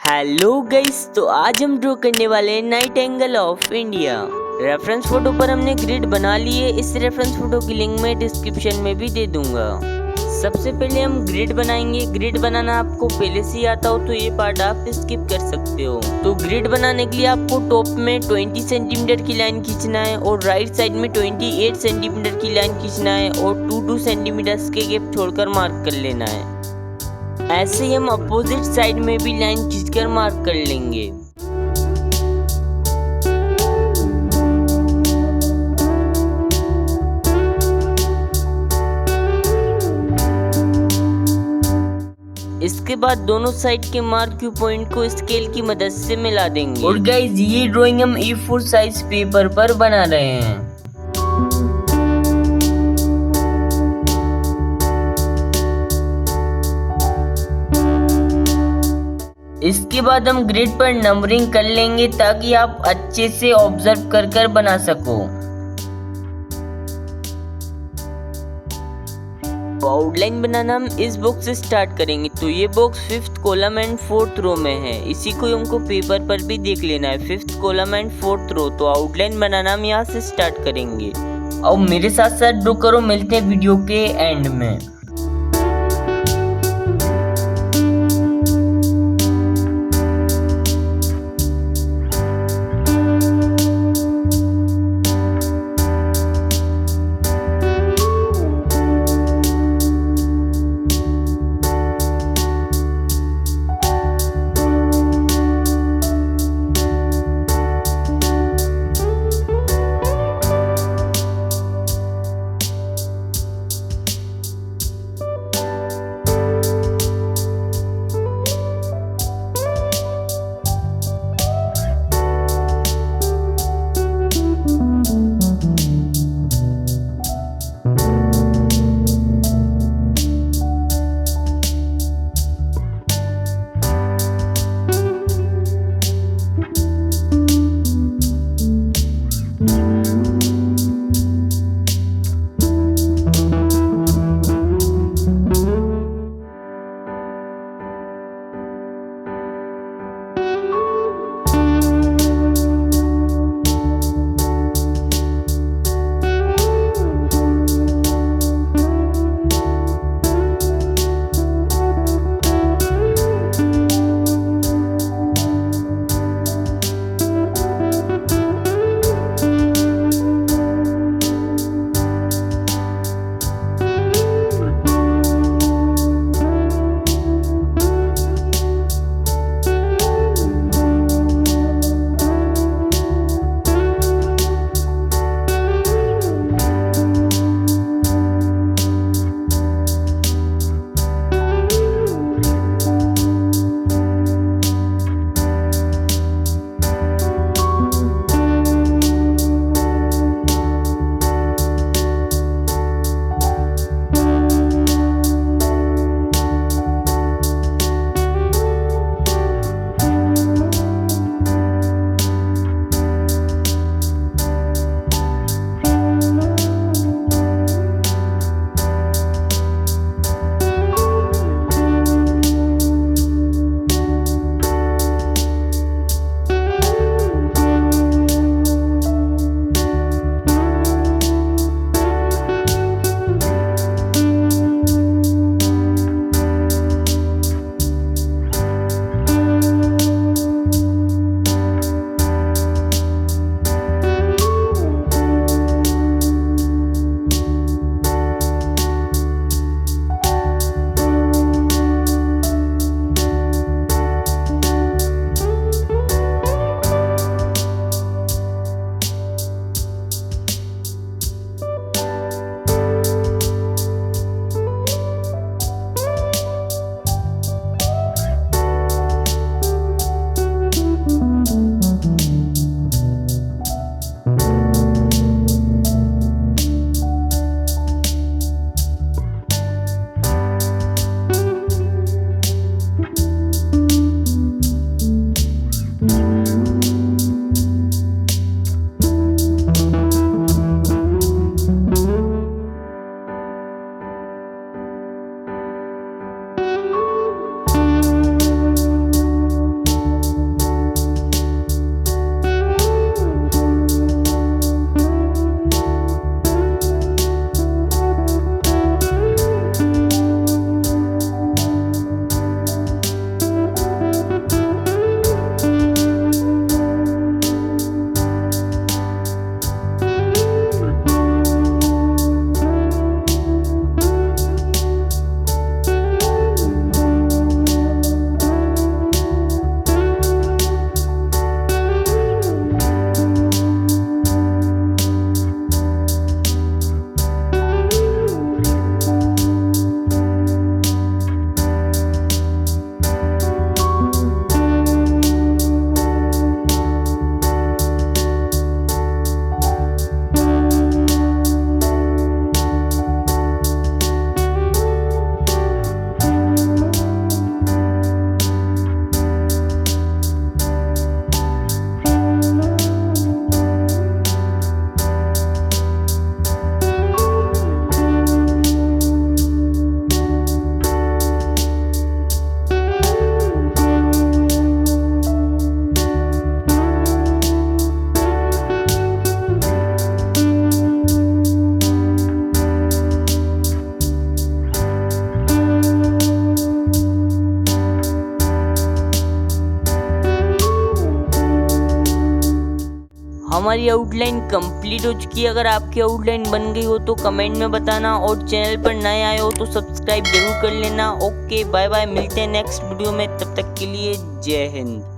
Hello guys, तो आज हम ड्रॉ करने वाले हैं night angle of India. Reference photo पर हमने ग्रिड बना ली है। इस रेफरेंस फोटो की लिंक मैं डिस्क्रिप्शन में भी दे दूंगा। सबसे पहले हम ग्रिड बनाएंगे। ग्रिड बनाना आपको पहले से ही आता हो तो ये पार्ट आप स्किप कर सकते हो। तो ग्रिड बनाने के लिए आपको टॉप में 20 सेंटीमीटर की लाइन खींचना है और राइट साइड में 28 सेंटीमीटर की लाइन खींचना है और 2 सेंटीमीटर के गैप छोड़कर मार्क कर लेना है। ऐसे ही हम अपोजिट साइड में भी लाइन खींचकर मार्क कर लेंगे। इसके बाद दोनों साइड के मार्क व्यू पॉइंट को स्केल की मदद से मिला देंगे। और गाइस, ये ड्राइंग हम A4 साइज पेपर पर बना रहे हैं। इसके बाद हम ग्रिड पर नंबरिंग कर लेंगे ताकि आप अच्छे से ऑब्जर्व कर बना सको। आउटलाइन बनाना हम इस बॉक्स से स्टार्ट करेंगे। तो ये box 5th column and 4th रो में है। इसी को हमको पेपर पर भी देख लेना है, 5th कॉलम एंड 4th रो। तो आउटलाइन बनाना हम यहाँ से स्टार्ट करेंगे। और मेरे साथ साथ ड्रॉ करो। मिलते हैं वीडियो के एंड में। हमारी आउटलाइन कंप्लीट हो चुकी है। अगर आपकी आउटलाइन बन गई हो तो कमेंट में बताना, और चैनल पर नए आए हो तो सब्सक्राइब जरूर कर लेना। ओके बाय बाय, मिलते हैं नेक्स्ट वीडियो में, तब तक के लिए जय हिंद।